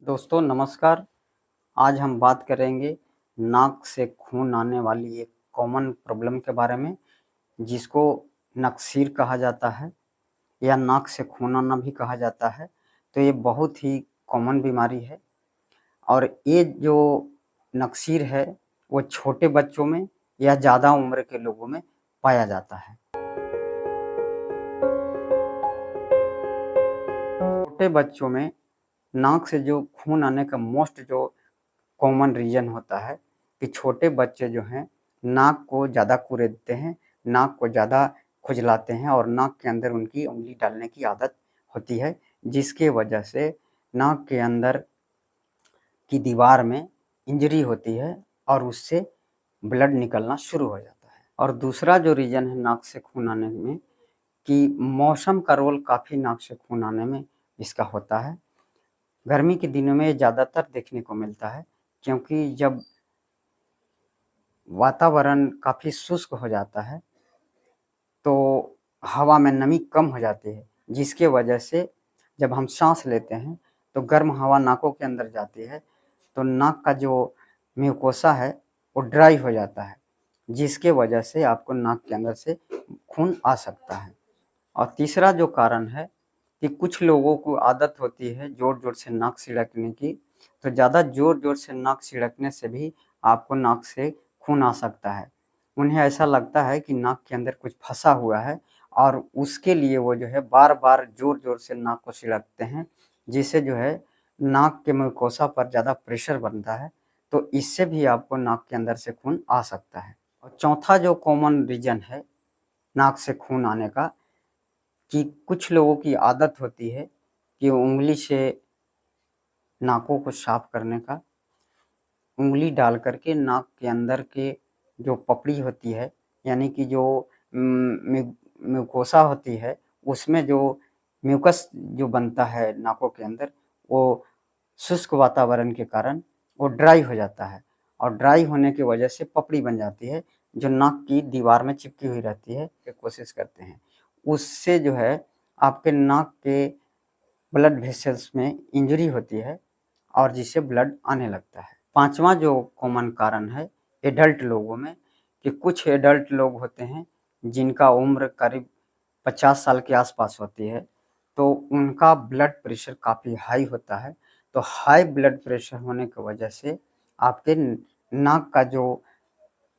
दोस्तों नमस्कार। आज हम बात करेंगे नाक से खून आने वाली एक कॉमन प्रॉब्लम के बारे में, जिसको नकसीर कहा जाता है या नाक से खून आना भी कहा जाता है। तो ये बहुत ही कॉमन बीमारी है और ये जो नकसीर है वो छोटे बच्चों में या ज़्यादा उम्र के लोगों में पाया जाता है। छोटे बच्चों में नाक से जो खून आने का मोस्ट जो कॉमन रीज़न होता है कि छोटे बच्चे जो हैं नाक को ज़्यादा कुरेदते हैं, नाक को ज़्यादा खुजलाते हैं और नाक के अंदर उनकी उँगली डालने की आदत होती है, जिसके वजह से नाक के अंदर की दीवार में इंजरी होती है और उससे ब्लड निकलना शुरू हो जाता है। और दूसरा जो रीज़न है नाक से खून आने में कि मौसम का रोल काफ़ी नाक से खून आने में इसका होता है। गर्मी के दिनों में ये ज़्यादातर देखने को मिलता है, क्योंकि जब वातावरण काफ़ी शुष्क हो जाता है, तो हवा में नमी कम हो जाती है, जिसके वजह से जब हम साँस लेते हैं, तो गर्म हवा नाकों के अंदर जाती है, तो नाक का जो म्यूकोसा है, वो ड्राई हो जाता है, जिसके वजह से आपको नाक के अंदर से खून आ सकता है। और तीसरा जो कारण है कि कुछ लोगों को आदत होती है ज़ोर-ज़ोर से नाक सिड़कने की, तो ज़्यादा ज़ोर-ज़ोर से नाक सिड़कने से भी आपको नाक से खून आ सकता है। उन्हें ऐसा लगता है कि नाक के अंदर कुछ फँसा हुआ है और उसके लिए वो जो है बार-बार ज़ोर-ज़ोर से नाक को सिड़कते हैं, जिससे जो है नाक के म्यूकोसा पर ज़्यादा प्रेशर बनता है, तो इससे भी आपको नाक के अंदर से खून आ सकता है। और चौथा जो कॉमन रीज़न है नाक से खून आने का कि कुछ लोगों की आदत होती है कि उँगली से नाकों को साफ करने का, उँगली डाल कर के नाक के अंदर के जो पपड़ी होती है, यानी कि जो म्यूकोसा होती है, उसमें जो म्यूकस जो बनता है नाकों के अंदर, वो शुष्क वातावरण के कारण वो ड्राई हो जाता है और ड्राई होने की वजह से पपड़ी बन जाती है, जो नाक की दीवार में चिपकी हुई रहती है, ये कोशिश करते हैं। उससे जो है आपके नाक के ब्लड वेसल्स में इंजरी होती है और जिससे ब्लड आने लगता है। पाँचवाँ जो कॉमन कारण है एडल्ट लोगों में कि कुछ एडल्ट लोग होते हैं जिनका उम्र करीब 50 साल के आस-पास होती है, तो उनका ब्लड प्रेशर काफ़ी हाई होता है। तो हाई ब्लड प्रेशर होने की वजह से आपके नाक का जो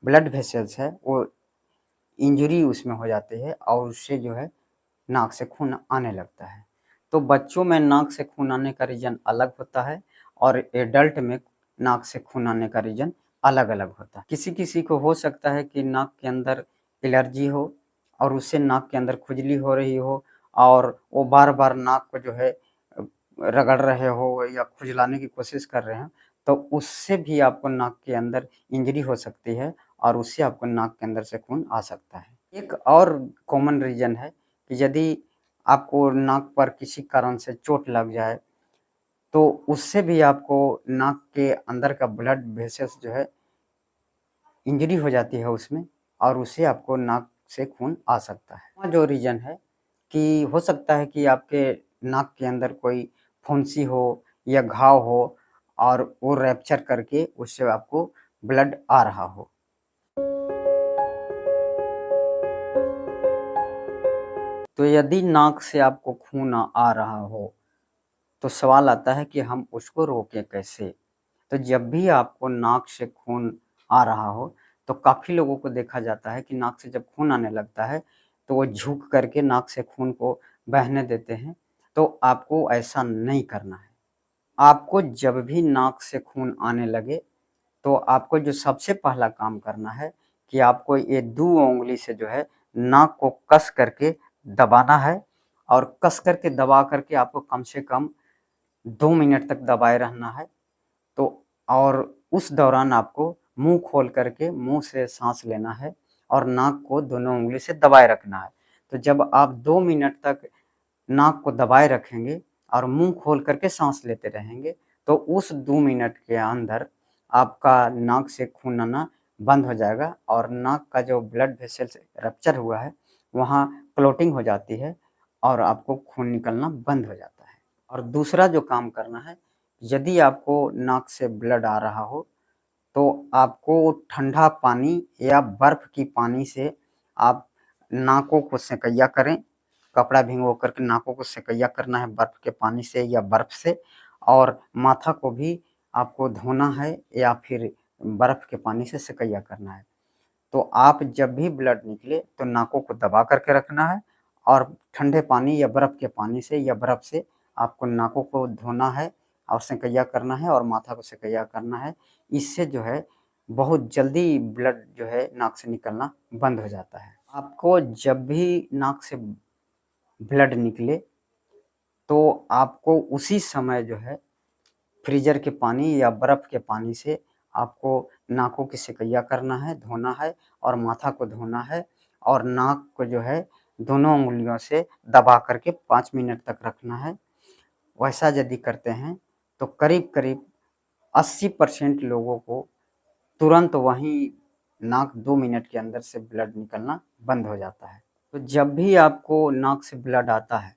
ब्लड वेसल्स है वो इंजरी उसमें हो जाती है और उससे जो है नाक से खून आने लगता है। तो बच्चों में नाक से खून आने का रीज़न अलग होता है और एडल्ट में नाक से खून आने का रीज़न अलग-अलग होता है। किसी-किसी को हो सकता है कि नाक के अंदर एलर्जी हो और उससे नाक के अंदर खुजली हो रही हो और वो बार-बार नाक को जो है रगड़ रहे हो या खुजलाने की कोशिश कर रहे हों, तो उससे भी आपको नाक के अंदर इंजरी हो सकती है और उससे आपको नाक के अंदर से खून आ सकता है। एक और कॉमन रीज़न है कि यदि आपको नाक पर किसी कारण से चोट लग जाए, तो उससे भी आपको नाक के अंदर का ब्लड वेसल्स जो है इंजरी हो जाती है उसमें और उससे आपको नाक से खून आ सकता है। और जो रीज़न है कि हो सकता है कि आपके नाक के अंदर कोई फुंसी हो या घाव हो और वो रैप्चर करके उससे आपको ब्लड आ रहा हो। तो यदि नाक से आपको खून आ रहा हो, तो सवाल आता है कि हम उसको रोकें कैसे? तो जब भी आपको नाक से खून आ रहा हो, तो काफ़ी लोगों को देखा जाता है कि नाक से जब खून आने लगता है, तो वो झुक करके नाक से खून को बहने देते हैं। तो आपको ऐसा नहीं करना है। आपको जब भी नाक से खून आने लगे, तो आपको जो सबसे पहला काम करना है कि आपको ये 2 उँगली से जो है नाक को कस करके दबाना है और कस करके दबा करके आपको कम से कम 2 मिनट तक दबाए रहना है। तो और उस दौरान आपको मुँह खोल करके मुँह से साँस लेना है और नाक को दोनों उँगली से दबाए रखना है। तो जब आप 2 मिनट तक नाक को दबाए रखेंगे और मुँह खोल करके साँस लेते रहेंगे, तो उस 2 मिनट के अंदर आपका नाक से खून आना बंद हो जाएगा और नाक का जो ब्लड वेसल्स रप्चर हुआ है, वहाँ क्लॉटिंग हो जाती है और आपको खून निकलना बंद हो जाता है। और दूसरा जो काम करना है, यदि आपको नाक से ब्लड आ रहा हो तो आपको ठंडा पानी या बर्फ की पानी से आप नाकों को सेकैया करें। कपड़ा भिगो कर के नाकों को सेकैया करना है बर्फ के पानी से या बर्फ से, और माथा को भी आपको धोना है या फिर बर्फ के पानी से सेकैया करना है। तो आप जब भी ब्लड निकले तो नाकों को दबा करके रखना है और ठंडे पानी या बर्फ के पानी से या बर्फ से आपको नाकों को धोना है और सेकैया करना है और माथा को सेकैया करना है। इससे जो है बहुत जल्दी ब्लड जो है नाक से निकलना बंद हो जाता है। आपको जब भी नाक से ब्लड निकले तो आपको उसी समय जो है फ्रीजर के पानी या बर्फ के पानी से आपको नाकों की सेकैया करना है, धोना है और माथा को धोना है और नाक को जो है दोनों उँगलियों से दबा करके 5 मिनट तक रखना है। वैसा यदि करते हैं तो करीब-करीब 80% लोगों को तुरंत वहीं नाक 2 मिनट के अंदर से ब्लड निकलना बंद हो जाता है। तो जब भी आपको नाक से ब्लड आता है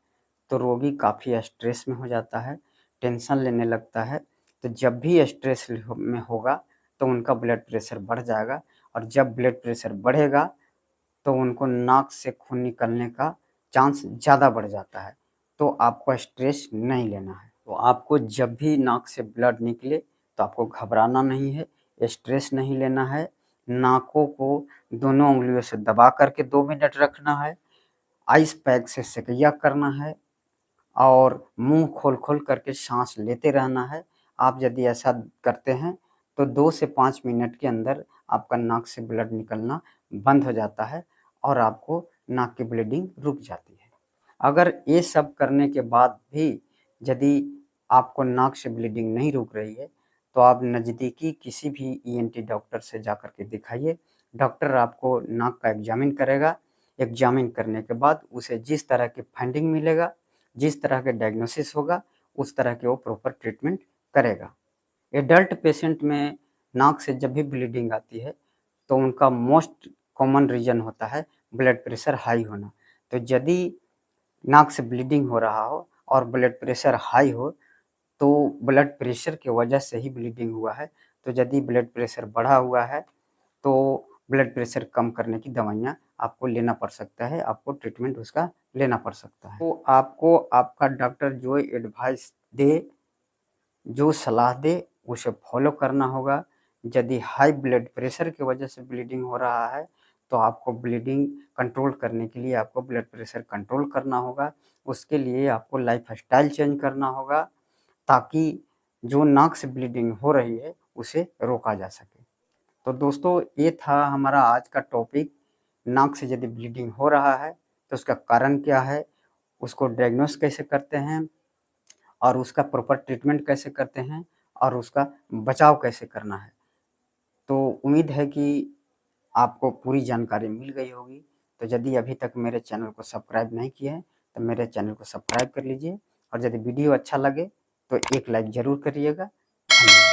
तो रोगी काफ़ी स्ट्रेस में हो जाता है, टेंशन लेने लगता है। तो जब भी स्ट्रेस में होगा तो उनका ब्लड प्रेशर बढ़ जाएगा और जब ब्लड प्रेशर बढ़ेगा तो उनको नाक से खून निकलने का चांस ज़्यादा बढ़ जाता है। तो आपको स्ट्रेस नहीं लेना है। तो आपको जब भी नाक से ब्लड निकले तो आपको घबराना नहीं है, स्ट्रेस नहीं लेना है। नाकों को दोनों उँगलियों से दबा करके 2 मिनट रखना है, आइस पैक से सेकैया करना है और मुँह खोल-खोल करके साँस लेते रहना है। आप यदि ऐसा करते हैं तो 2 से 5 मिनट के अंदर आपका नाक से ब्लड निकलना बंद हो जाता है और आपको नाक की ब्लीडिंग रुक जाती है। अगर ये सब करने के बाद भी यदि आपको नाक से ब्लीडिंग नहीं रुक रही है, तो आप नज़दीकी किसी भी ईएनटी डॉक्टर से जाकर के दिखाइए। डॉक्टर आपको नाक का एग्ज़ामिन करेगा, एग्ज़ामिन करने के बाद उसे जिस तरह की फाइंडिंग मिलेगा, जिस तरह के डायग्नोसिस होगा, उस तरह के वो प्रॉपर ट्रीटमेंट करेगा। एडल्ट पेशेंट में नाक से जब भी ब्लीडिंग आती है, तो उनका मोस्ट कॉमन रीज़न होता है ब्लड प्रेशर हाई होना। तो यदि नाक से ब्लीडिंग हो रहा हो और ब्लड प्रेशर हाई हो, तो ब्लड प्रेशर की वजह से ही ब्लीडिंग हुआ है। तो यदि ब्लड प्रेशर बढ़ा हुआ है, तो ब्लड प्रेशर कम करने की दवाइयाँ आपको लेना पड़ सकता है, आपको ट्रीटमेंट उसका लेना पड़ सकता है। तो आपको आपका डॉक्टर जो एडवाइस दे, जो सलाह दे, उसे फॉलो करना होगा। यदि हाई ब्लड प्रेशर की वजह से ब्लीडिंग हो रहा है, तो आपको ब्लीडिंग कंट्रोल करने के लिए आपको ब्लड प्रेशर कंट्रोल करना होगा। उसके लिए आपको लाइफ़स्टाइल चेंज करना होगा, ताकि जो नाक से ब्लीडिंग हो रही है, उसे रोका जा सके। तो दोस्तों, ये था हमारा आज का टॉपिक। नाक से यदि ब्लीडिंग हो रहा है, तो उसका कारण क्या है? उसको डायग्नोस कैसे करते हैं? और उसका प्रॉपर ट्रीटमेंट कैसे करते हैं? और उसका बचाव कैसे करना है? तो उम्मीद है कि आपको पूरी जानकारी मिल गई होगी। तो यदि अभी तक मेरे चैनल को सब्सक्राइब नहीं किए हैं, तो मेरे चैनल को सब्सक्राइब कर लीजिए और यदि वीडियो अच्छा लगे, तो एक लाइक ज़रूर करिएगा। धन्यवाद।